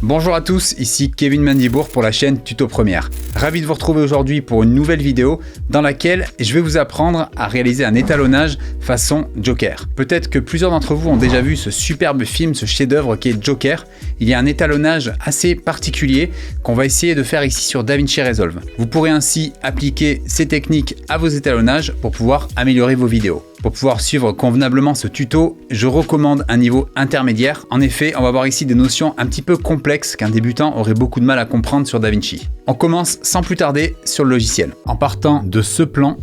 Bonjour à tous, ici Kevin Mandibourg pour la chaîne Tuto Première. Ravi de vous retrouver aujourd'hui pour une nouvelle vidéo dans laquelle je vais vous apprendre à réaliser un étalonnage façon Joker. Peut-être que plusieurs d'entre vous ont déjà vu ce superbe film, ce chef-d'œuvre qui est Joker. Il y a un étalonnage assez particulier qu'on va essayer de faire ici sur DaVinci Resolve. Vous pourrez ainsi appliquer ces techniques à vos étalonnages pour pouvoir améliorer vos vidéos. Pour pouvoir suivre convenablement ce tuto, je recommande un niveau intermédiaire. En effet, on va voir ici des notions un petit peu complexes qu'un débutant aurait beaucoup de mal à comprendre sur DaVinci. On commence sans plus tarder sur le logiciel. En partant de ce plan,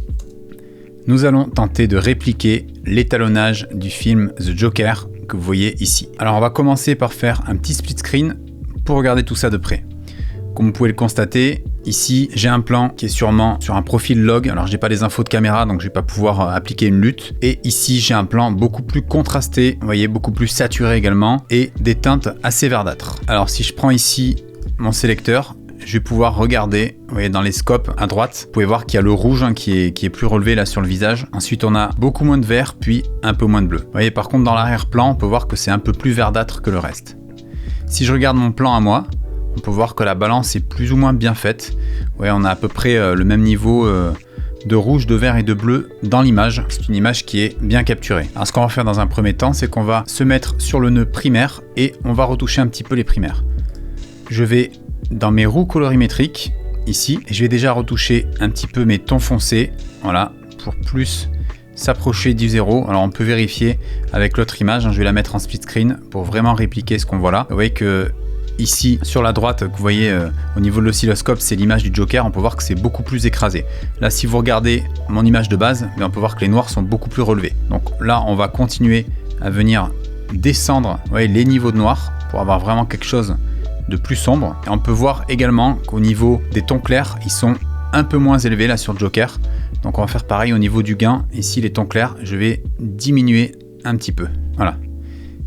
nous allons tenter de répliquer l'étalonnage du film The Joker que vous voyez ici. Alors on va commencer par faire un petit split screen pour regarder tout ça de près. Comme vous pouvez le constater, ici j'ai un plan qui est sûrement sur un profil log. Alors j'ai pas les infos de caméra donc je vais pas pouvoir appliquer une lutte. Et ici j'ai un plan beaucoup plus contrasté, vous voyez, beaucoup plus saturé également et des teintes assez verdâtres. Alors si je prends ici mon sélecteur, je vais pouvoir regarder, vous voyez, dans les scopes à droite, vous pouvez voir qu'il y a le rouge qui est plus relevé là sur le visage. Ensuite on a beaucoup moins de vert puis un peu moins de bleu. Vous voyez, par contre dans l'arrière-plan on peut voir que c'est un peu plus verdâtre que le reste. Si je regarde mon plan à moi, on peut voir que la balance est plus ou moins bien faite. Ouais, on a à peu près le même niveau de rouge, de vert et de bleu dans l'image. C'est une image qui est bien capturée. Alors ce qu'on va faire dans un premier temps, c'est qu'on va se mettre sur le nœud primaire et on va retoucher un petit peu les primaires. Je vais dans mes roues colorimétriques, ici, et je vais déjà retoucher un petit peu mes tons foncés, voilà, pour plus s'approcher du zéro. Alors on peut vérifier avec l'autre image, je vais la mettre en split screen pour vraiment répliquer ce qu'on voit là. Vous voyez que ici, sur la droite, que vous voyez au niveau de l'oscilloscope, c'est l'image du Joker. On peut voir que c'est beaucoup plus écrasé. Là, si vous regardez mon image de base, on peut voir que les noirs sont beaucoup plus relevés. Donc là, on va continuer à venir descendre, vous voyez, les niveaux de noir pour avoir vraiment quelque chose de plus sombre. Et on peut voir également qu'au niveau des tons clairs, ils sont un peu moins élevés là sur Joker. Donc on va faire pareil au niveau du gain. Ici, les tons clairs, je vais diminuer un petit peu. Voilà.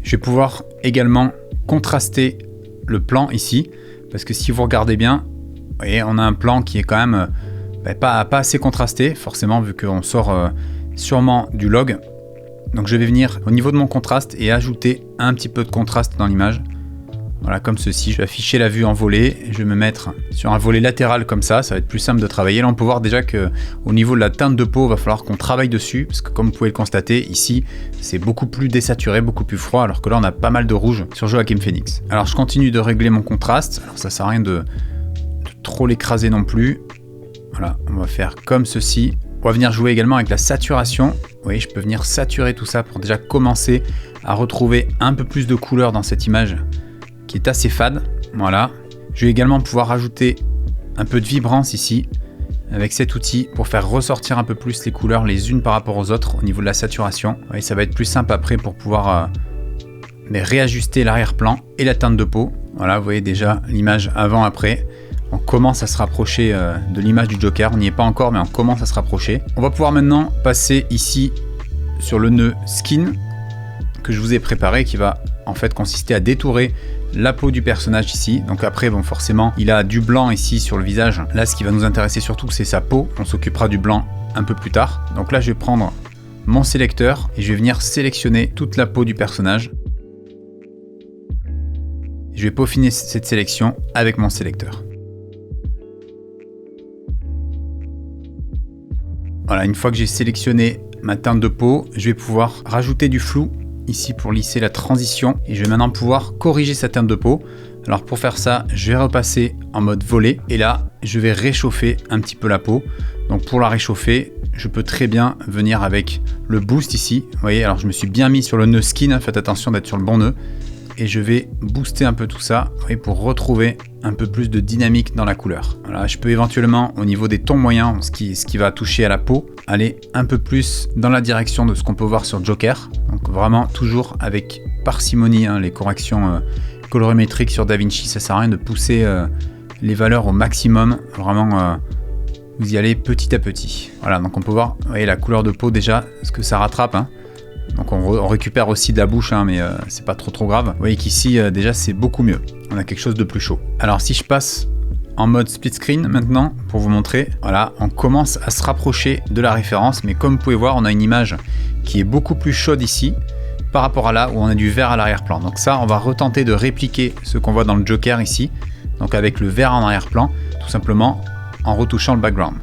Je vais pouvoir également contraster le plan ici, parce que si vous regardez bien, vous voyez, on a un plan qui est quand même pas assez contrasté, forcément, vu qu'on sort sûrement du log. Donc je vais venir au niveau de mon contraste et ajouter un petit peu de contraste dans l'image. Voilà, comme ceci. Je vais afficher la vue en volet, je vais me mettre sur un volet latéral comme ça va être plus simple de travailler. Là on peut voir déjà que au niveau de la teinte de peau, il va falloir qu'on travaille dessus, parce que comme vous pouvez le constater, ici c'est beaucoup plus désaturé, beaucoup plus froid, alors que là on a pas mal de rouge sur Joaquin Phoenix. Alors je continue de régler mon contraste, alors ça sert à rien de trop l'écraser non plus. Voilà, on va faire comme ceci. On va venir jouer également avec la saturation. Vous voyez, je peux venir saturer tout ça pour déjà commencer à retrouver un peu plus de couleur dans cette image qui est assez fade. Voilà. Je vais également pouvoir ajouter un peu de vibrance ici avec cet outil pour faire ressortir un peu plus les couleurs les unes par rapport aux autres au niveau de la saturation. Et ça va être plus simple après pour pouvoir réajuster l'arrière-plan et la teinte de peau. Voilà, vous voyez déjà l'image avant-après. On commence à se rapprocher de l'image du Joker. On n'y est pas encore, mais on commence à se rapprocher. On va pouvoir maintenant passer ici sur le nœud skin que je vous ai préparé, qui va en fait consister à détourer la peau du personnage ici. Donc après, bon, forcément, il a du blanc ici sur le visage. Là, ce qui va nous intéresser surtout, c'est sa peau. On s'occupera du blanc un peu plus tard. Donc là, je vais prendre mon sélecteur et je vais venir sélectionner toute la peau du personnage. Je vais peaufiner cette sélection avec mon sélecteur. Voilà, une fois que j'ai sélectionné ma teinte de peau, je vais pouvoir rajouter du flou ici pour lisser la transition et je vais maintenant pouvoir corriger sa teinte de peau. Alors pour faire ça, je vais repasser en mode volet et là, je vais réchauffer un petit peu la peau. Donc pour la réchauffer, je peux très bien venir avec le boost ici. Vous voyez, alors je me suis bien mis sur le nœud skin, faites attention d'être sur le bon nœud. Et je vais booster un peu tout ça, vous voyez, pour retrouver un peu plus de dynamique dans la couleur. Voilà, je peux éventuellement au niveau des tons moyens, ce qui va toucher à la peau, aller un peu plus dans la direction de ce qu'on peut voir sur Joker. Donc vraiment toujours avec parcimonie, les corrections colorimétriques sur DaVinci, ça sert à rien de pousser les valeurs au maximum. Vraiment, vous y allez petit à petit. Voilà, donc on peut voir, vous voyez, la couleur de peau déjà, ce que ça rattrape. Donc on récupère aussi de la bouche, mais c'est pas trop grave. Vous voyez qu'ici déjà c'est beaucoup mieux. On a quelque chose de plus chaud. Alors si je passe en mode split screen maintenant pour vous montrer, voilà, on commence à se rapprocher de la référence, mais comme vous pouvez voir, on a une image qui est beaucoup plus chaude ici par rapport à là où on a du vert à l'arrière-plan. Donc ça, on va retenter de répliquer ce qu'on voit dans le Joker ici, donc avec le vert en arrière-plan, tout simplement en retouchant le background.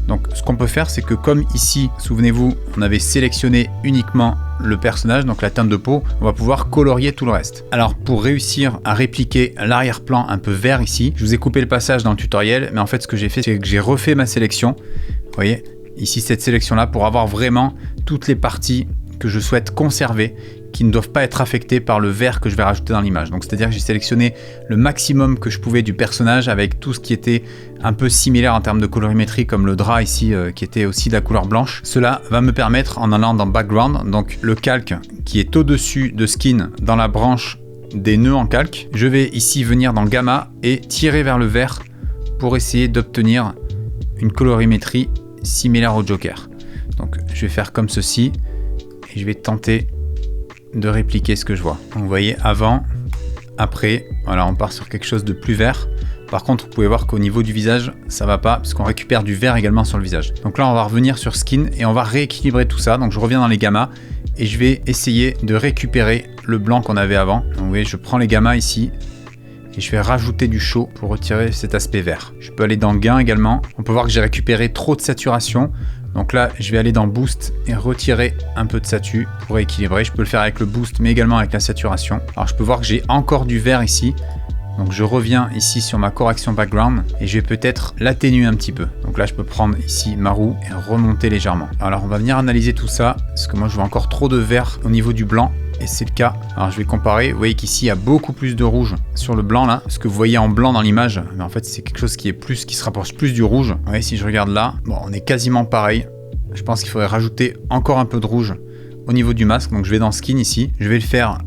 Donc ce qu'on peut faire, c'est que comme ici, souvenez-vous, on avait sélectionné uniquement le personnage, donc la teinte de peau, on va pouvoir colorier tout le reste. Alors pour réussir à répliquer l'arrière-plan un peu vert ici, je vous ai coupé le passage dans le tutoriel, mais en fait ce que j'ai fait, c'est que j'ai refait ma sélection. Vous voyez, ici cette sélection-là, pour avoir vraiment toutes les parties que je souhaite conserver, qui ne doivent pas être affectées par le vert que je vais rajouter dans l'image. Donc c'est-à-dire que j'ai sélectionné le maximum que je pouvais du personnage avec tout ce qui était un peu similaire en termes de colorimétrie, comme le drap ici qui était aussi de la couleur blanche. Cela va me permettre, en allant dans Background, donc le calque qui est au-dessus de Skin dans la branche des nœuds en calque, je vais ici venir dans Gamma et tirer vers le vert pour essayer d'obtenir une colorimétrie similaire au Joker. Donc je vais faire comme ceci et je vais tenter de répliquer ce que je vois. Donc, vous voyez, avant, après, voilà, on part sur quelque chose de plus vert. Par contre, vous pouvez voir qu'au niveau du visage, ça va pas, parce qu'on récupère du vert également sur le visage. Donc là, on va revenir sur Skin et on va rééquilibrer tout ça. Donc je reviens dans les gammas et je vais essayer de récupérer le blanc qu'on avait avant. Donc vous voyez, je prends les gammas ici et je vais rajouter du chaud pour retirer cet aspect vert. Je peux aller dans Gain également. On peut voir que j'ai récupéré trop de saturation. Donc là, je vais aller dans Boost et retirer un peu de satu pour équilibrer. Je peux le faire avec le Boost, mais également avec la saturation. Alors je peux voir que j'ai encore du vert ici. Donc je reviens ici sur ma correction background et je vais peut-être l'atténuer un petit peu. Donc là, je peux prendre ici ma roue et remonter légèrement. Alors on va venir analyser tout ça, parce que moi je vois encore trop de vert au niveau du blanc. Et c'est le cas. Alors je vais comparer. Vous voyez qu'ici il y a beaucoup plus de rouge sur le blanc là. Ce que vous voyez en blanc dans l'image, mais en fait c'est quelque chose qui est plus, qui se rapproche plus du rouge. Vous voyez, si je regarde là, bon, on est quasiment pareil. Je pense qu'il faudrait rajouter encore un peu de rouge au niveau du masque. Donc je vais dans Skin ici. Je vais le faire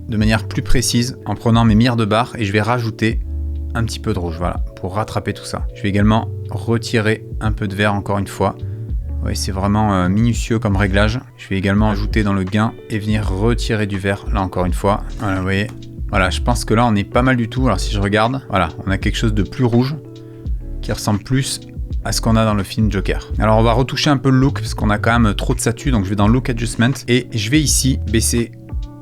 de manière plus précise en prenant mes mires de barre et je vais rajouter un petit peu de rouge, voilà, pour rattraper tout ça. Je vais également retirer un peu de vert encore une fois. Oui, c'est vraiment minutieux comme réglage. Je vais également ajouter dans le gain et venir retirer du vert, là encore une fois. Voilà, vous voyez. Voilà, je pense que là, on est pas mal du tout. Alors si je regarde, voilà, on a quelque chose de plus rouge qui ressemble plus à ce qu'on a dans le film Joker. Alors on va retoucher un peu le look parce qu'on a quand même trop de satu. Donc je vais dans Look Adjustment et je vais ici baisser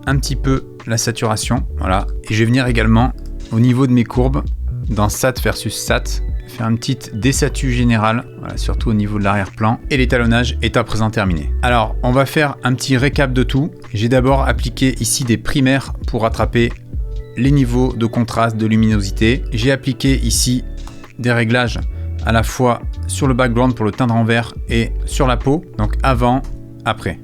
un petit peu la saturation. Voilà. Et je vais venir également au niveau de mes courbes dans Sat versus Sat. Faire une petite désatu générale, voilà, surtout au niveau de l'arrière-plan. Et l'étalonnage est à présent terminé. Alors, on va faire un petit récap de tout. J'ai d'abord appliqué ici des primaires pour rattraper les niveaux de contraste, de luminosité. J'ai appliqué ici des réglages à la fois sur le background pour le teindre en vert et sur la peau. Donc avant, après.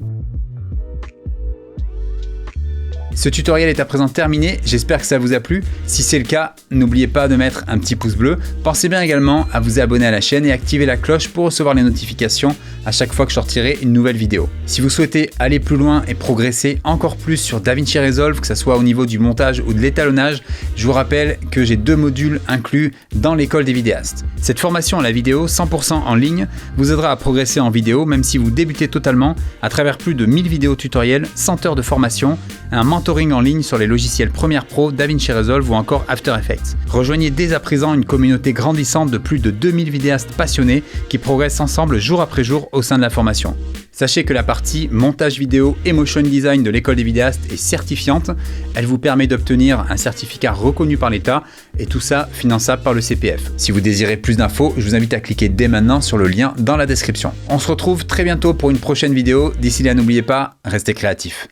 Ce tutoriel est à présent terminé, j'espère que ça vous a plu. Si c'est le cas, n'oubliez pas de mettre un petit pouce bleu. Pensez bien également à vous abonner à la chaîne et activer la cloche pour recevoir les notifications à chaque fois que je sortirai une nouvelle vidéo. Si vous souhaitez aller plus loin et progresser encore plus sur DaVinci Resolve, que ce soit au niveau du montage ou de l'étalonnage, je vous rappelle que j'ai 2 modules inclus dans l'école des vidéastes. Cette formation à la vidéo 100% en ligne vous aidera à progresser en vidéo même si vous débutez totalement à travers plus de 1000 vidéos tutoriels, 100 heures de formation, un mentoring en ligne sur les logiciels Premiere Pro, DaVinci Resolve ou encore After Effects. Rejoignez dès à présent une communauté grandissante de plus de 2000 vidéastes passionnés qui progressent ensemble jour après jour au sein de la formation. Sachez que la partie montage vidéo et motion design de l'école des vidéastes est certifiante. Elle vous permet d'obtenir un certificat reconnu par l'État et tout ça finançable par le CPF. Si vous désirez plus d'infos, je vous invite à cliquer dès maintenant sur le lien dans la description. On se retrouve très bientôt pour une prochaine vidéo. D'ici là, n'oubliez pas, restez créatifs.